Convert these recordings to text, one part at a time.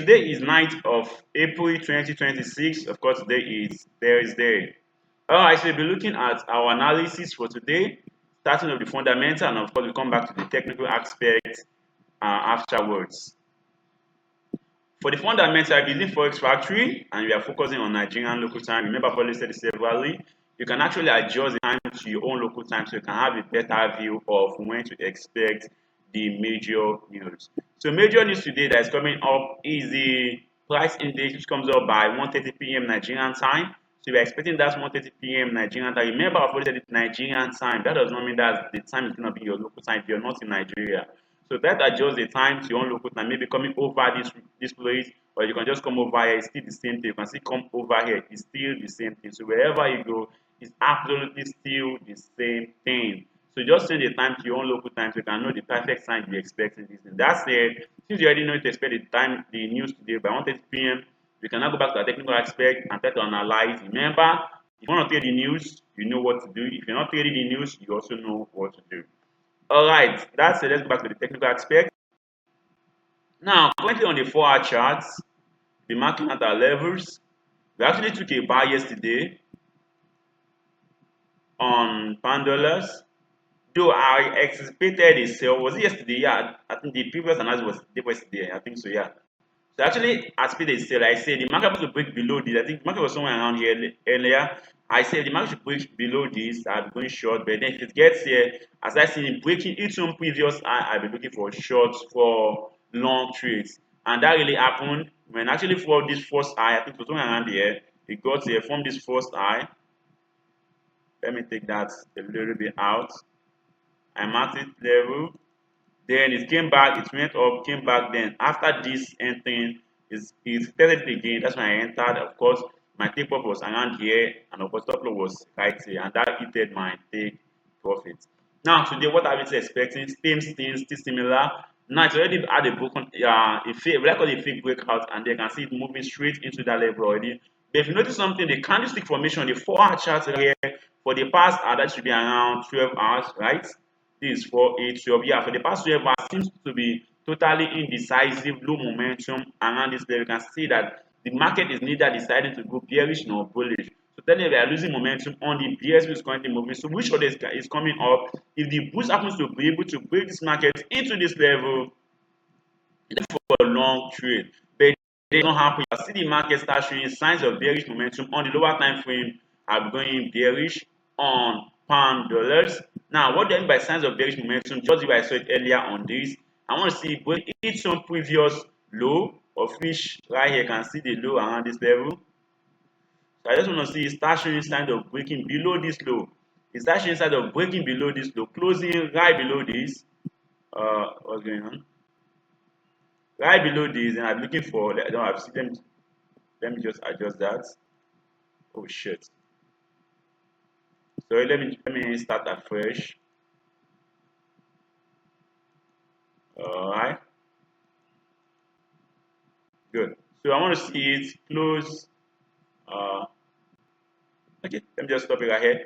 Today is 9th of April 2026. Of course, today is Thursday. Alright, so we'll be looking at our analysis for today, starting with the fundamental, and of course, we'll come back to the technical aspect afterwards. For the fundamental, I'm using Forex Factory, and we are focusing on Nigerian local time. Remember, I've already said this severally. You can actually adjust the time to your own local time, so you can have a better view of when to expect the major news. So, major news today that is coming up is the price index, which comes up by 1:30 p.m. Nigerian time. So, we're expecting that 1:30 p.m. Nigerian time. Remember, I've already said it's Nigerian time. That does not mean that the time is going to be your local time if you're not in Nigeria. So that adjusts the time to your own local time, maybe coming over this place, or you can just come over here, it's still the same thing. You can still come over here, it's still the same thing. So wherever you go, it's absolutely still the same thing. So just change the time to your own local time so you can know the perfect time you're expecting this thing. That said, since you already know to expect the news today by 1:30 p.m., we can now go back to the technical aspect and try to analyze. Remember, if you want to trade the news, you know what to do. If you're not trading the news, you also know what to do. All right, that's it. Let's go back to the technical aspect. Now, currently on the 4-hour charts, the market at our levels, we actually took a buy yesterday on pound dollars. Though I anticipated a sell, was it yesterday? Yeah, I think the previous analysis was yesterday. I think so, yeah. So actually, as per the sale, I said the market was to break below this. I think the market was somewhere around here earlier. I said the market should break below this. I'll be going short, but then if it gets here, as I see it breaking its own previous high, I'll be looking for shorts for long trades. And that really happened when actually for this first high, I think it was somewhere around here. It got here from this first high. Let me take that a little bit out. I marked it level. Then it came back, it went up, came back. Then after this entering, it tested it again. That's when I entered. Of course, my take profit was around here, and of course, top loss was right here, and that hit my take profit. Now, today, what are we expecting? Same things, still similar. Now, it's already had a broken, a fake, we call it a fake breakout, and they can see it moving straight into that level already. But if you notice something, the candlestick formation, the 4-hour chart here, for the past, that should be around 12 hours, right? This is 4, 8, 12. Yeah, for the past 12 hours seems to be totally indecisive, low momentum around this level. You can see that the market is neither deciding to go bearish nor bullish. So then we are losing momentum on the bears which is currently moving. So which order is coming up? If the boost happens to be able to break this market into this level, it's for a long trade. But they don't happen. You see the market start showing signs of bearish momentum on the lower time frame are going bearish on pound dollars. Now, what do I mean by signs of bearish momentum? Just if I saw it earlier on this, I want to see break its own previous low, of which right here can see the low around this level. So I just want to see it start showing signs of breaking below this low. It starts showing signs of breaking below this low, closing right below this. What's going on? Right below this, and I'm looking for. I don't have. Let me just adjust that. Oh shit. So let me start afresh. All right. Good. So I want to see it close. Uh, okay. Let me just stop it right here.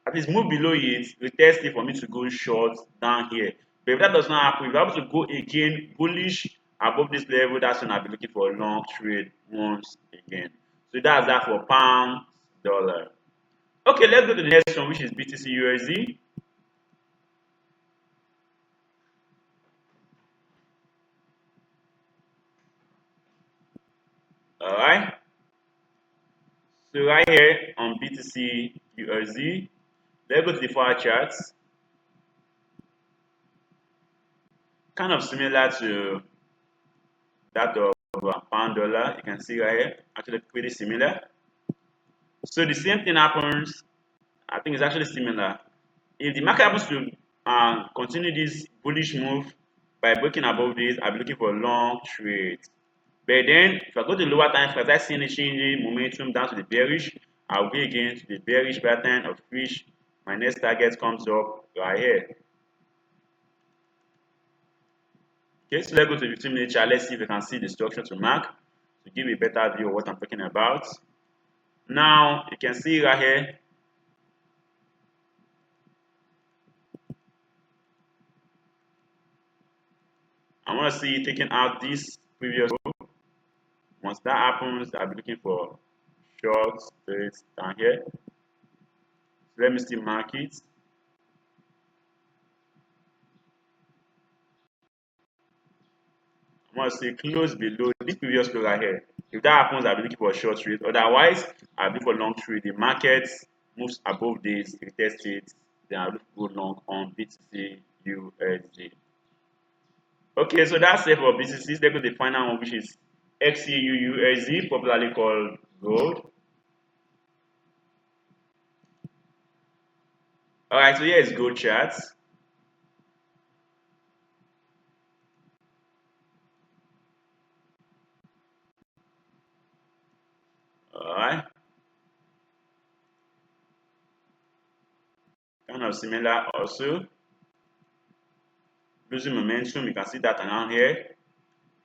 At least move below it. Retest it for me to go short down here. But if that does not happen, if I have to go again bullish above this level, that's when I'll be looking for a long trade once again. So that's that for pound dollar. Okay, let's go to the next one, which is BTCUSD. All right. So right here on BTCUSD, let's go to the 4-hour charts. Kind of similar to that of pound dollar. You can see right here, actually pretty similar. So the same thing happens. I think it's actually similar. If the market happens to continue this bullish move by breaking above this, I'll be looking for a long trade. But then, if I go to the lower time frame, as I see any changing momentum down to the bearish, I'll go again to the bearish pattern, of which my next target comes up right here. Okay, so let's go to the 15-minute chart. Let's see if we can see the structure to mark to give a better view of what I'm talking about. Now, you can see right here. I want to see taking out this previous low. Once that happens, I'll be looking for short trades down here. So let me still mark it. I want to say close below this previous close right here. If that happens, I'll be looking for a short trade. Otherwise, I'll be for long trade. The market moves above this, retest it, then I'll look go long on BTCUSD. Okay, so that's it for BTC. Let's go to the final one, which is XAUUSD, popularly called gold. All right, so here is gold charts. All right, kind of similar also. Losing momentum, you can see that around here.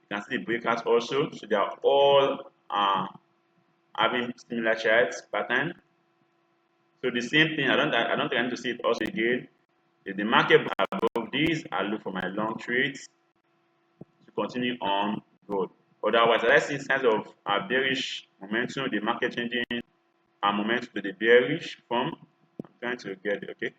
You can see the breakouts also. So they are all having similar charts pattern. So the same thing. I don't think I need to see it also again. If the market above this, I look for my long trades to continue on gold. Otherwise, I see signs of bearish momentum, the market changing momentum to the bearish form. I'm trying to get it, okay.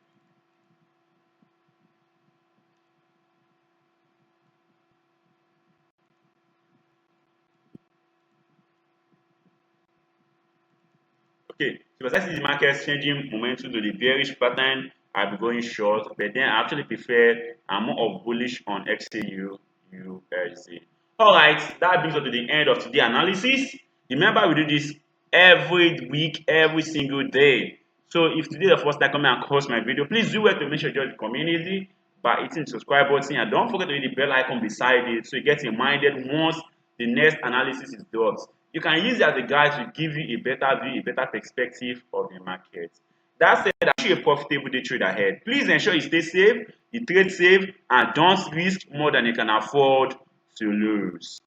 Okay, so as I see the market changing momentum to the bearish pattern, I'll be going short, but then I actually prefer I'm more of bullish on XAU USD. All right, that brings us to the end of today's analysis. Remember, we do this every week, every single day. So if today is the first time coming across my video, please do well to make sure you join the community by hitting the subscribe button and don't forget to hit the bell icon beside it so you get reminded once the next analysis is done. You can use it as a guide to give you a better view, a better perspective of the market. That said, I wish you a profitable day trade ahead. Please ensure you stay safe, you trade safe, and don't risk more than you can afford to lose.